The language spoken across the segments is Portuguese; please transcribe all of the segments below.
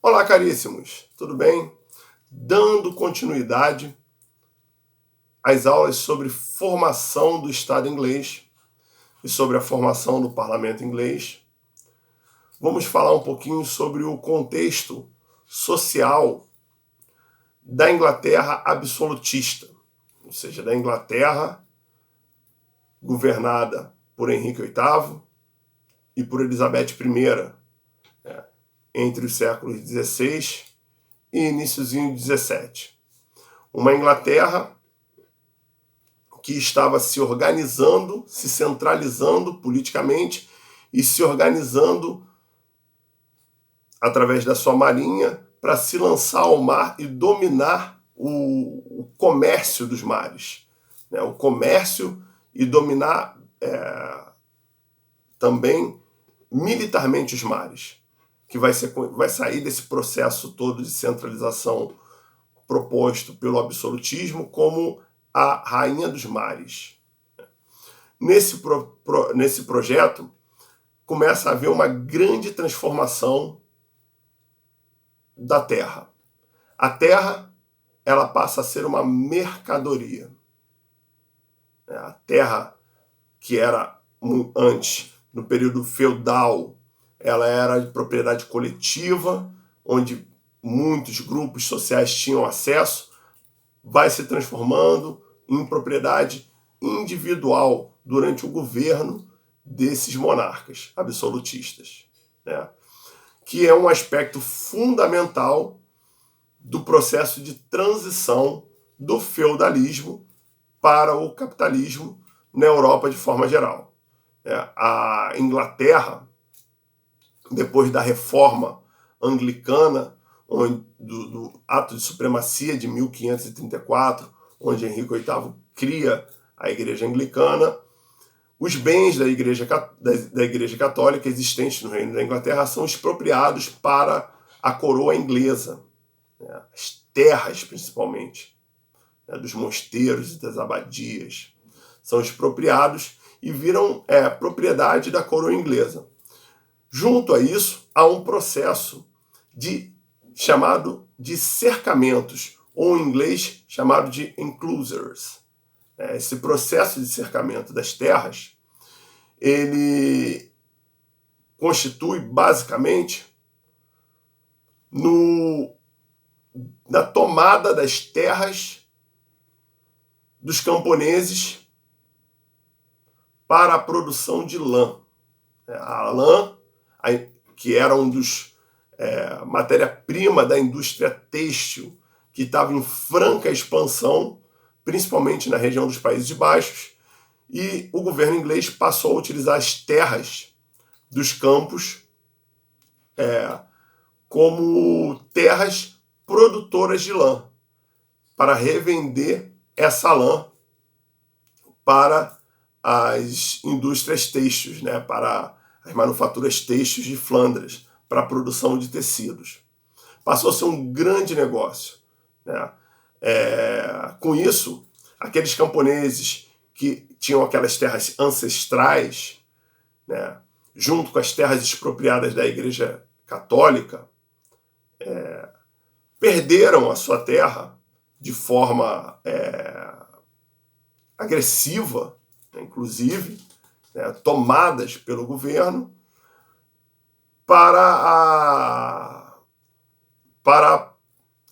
Olá, caríssimos, tudo bem? Dando continuidade às aulas sobre formação do Estado inglês e sobre a formação do parlamento inglês, vamos falar um pouquinho sobre o contexto social da Inglaterra absolutista, ou seja, da Inglaterra governada por Henrique VIII e por Elizabeth I, entre os séculos XVI e iníciozinho de XVII. Uma Inglaterra que estava se organizando, se centralizando politicamente e se organizando através da sua marinha para se lançar ao mar e dominar o comércio dos mares. O comércio e dominar também militarmente os mares, que vai sair desse processo todo de centralização proposto pelo absolutismo como a rainha dos mares. Nesse projeto, começa a haver uma grande transformação da terra. A terra, ela passa a ser uma mercadoria. A terra, que era antes, no período feudal, ela era de propriedade coletiva, onde muitos grupos sociais tinham acesso, vai se transformando em propriedade individual durante o governo desses monarcas absolutistas, que é um aspecto fundamental do processo de transição do feudalismo para o capitalismo na Europa de forma geral. A Inglaterra, depois da reforma anglicana, do ato de supremacia de 1534, onde Henrique VIII cria a Igreja Anglicana, os bens da Igreja Católica existentes no Reino da Inglaterra são expropriados para a coroa inglesa, as terras principalmente, dos mosteiros e das abadias, são expropriados e viram propriedade da coroa inglesa. Junto a isso, há um processo chamado de cercamentos, ou em inglês chamado de enclosures. Esse processo de cercamento das terras, ele constitui basicamente na tomada das terras dos camponeses para a produção de lã. A lã, que era matéria-prima da indústria têxtil, que estava em franca expansão, principalmente na região dos Países Baixos, e o governo inglês passou a utilizar as terras dos campos como terras produtoras de lã, para revender essa lã para as indústrias têxteis, para as manufaturas têxteis de Flandres, para a produção de tecidos. Passou a ser um grande negócio. Com isso, aqueles camponeses que tinham aquelas terras ancestrais, junto com as terras expropriadas da Igreja Católica, perderam a sua terra de forma agressiva, inclusive, tomadas pelo governo, para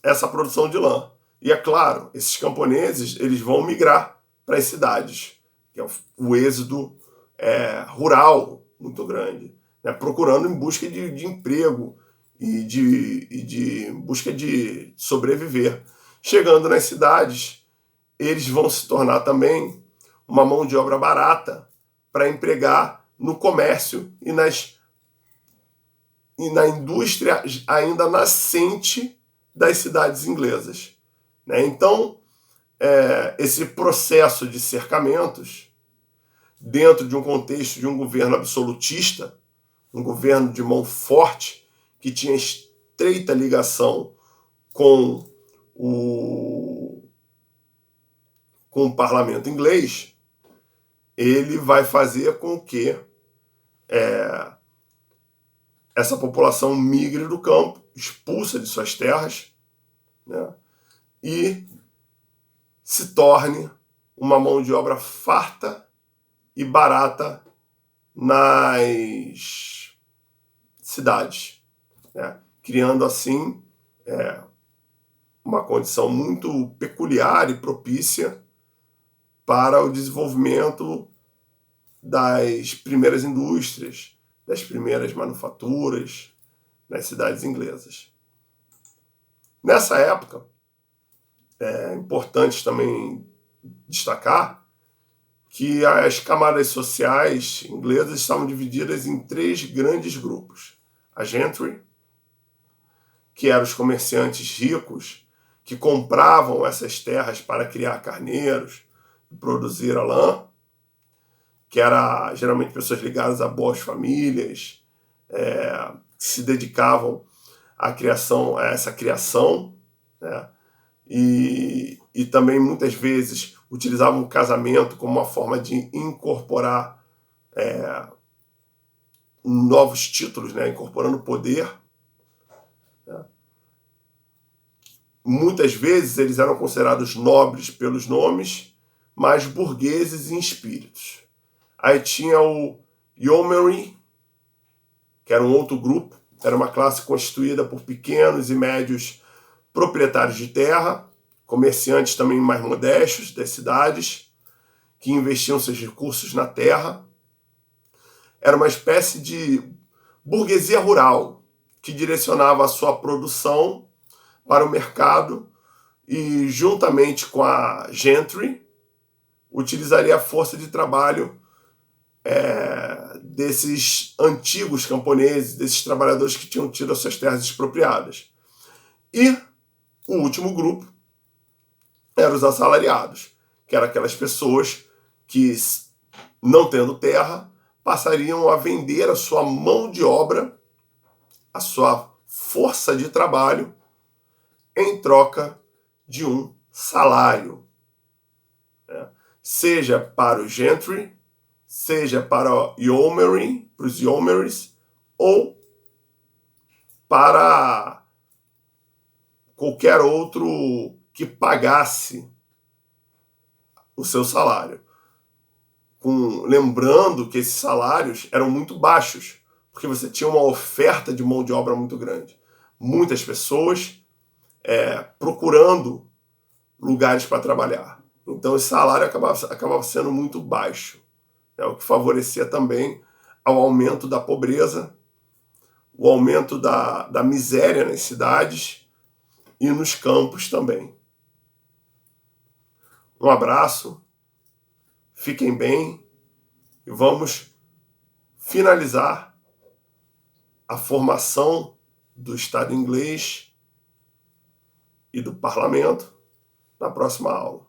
essa produção de lã. E é claro, esses camponeses eles vão migrar para as cidades, que é o êxodo rural muito grande, procurando em busca de emprego e de busca de sobreviver. Chegando nas cidades, eles vão se tornar também uma mão de obra barata para empregar no comércio e na indústria ainda nascente das cidades inglesas. Então, esse processo de cercamentos, dentro de um contexto de um governo absolutista, um governo de mão forte, que tinha estreita ligação com o parlamento inglês, ele vai fazer com que essa população migre do campo, expulsa de suas terras, né, e se torne uma mão de obra farta e barata nas cidades, né, criando assim uma condição muito peculiar e propícia para o desenvolvimento das primeiras indústrias, das primeiras manufaturas nas cidades inglesas. Nessa época, é importante também destacar que as camadas sociais inglesas estavam divididas em 3 grandes grupos. A gentry, que eram os comerciantes ricos que compravam essas terras para criar carneiros e produzir a lã, que era geralmente pessoas ligadas a boas famílias, que se dedicavam à criação, a essa criação, né? E também muitas vezes utilizavam o casamento como uma forma de incorporar novos títulos, né? Incorporando poder. Né? Muitas vezes eles eram considerados nobres pelos nomes, mas burgueses em espíritos. Aí tinha o yeomanry, que era um outro grupo, era uma classe constituída por pequenos e médios proprietários de terra, comerciantes também mais modestos das cidades, que investiam seus recursos na terra. Era uma espécie de burguesia rural, que direcionava a sua produção para o mercado e, juntamente com a gentry, utilizaria a força de trabalho desses antigos camponeses, desses trabalhadores que tinham tido as suas terras expropriadas. E o último grupo eram os assalariados, que eram aquelas pessoas que, não tendo terra, passariam a vender a sua mão de obra, a sua força de trabalho, em troca de um salário. Seja para o gentry, seja para o yeomanry, para os yeomanries, ou para qualquer outro que pagasse o seu salário. Lembrando que esses salários eram muito baixos, porque você tinha uma oferta de mão de obra muito grande. Muitas pessoas procurando lugares para trabalhar. Então esse salário acabava sendo muito baixo, o que favorecia também ao aumento da pobreza, o aumento da miséria nas cidades e nos campos também. Um abraço, fiquem bem e vamos finalizar a formação do Estado inglês e do parlamento na próxima aula.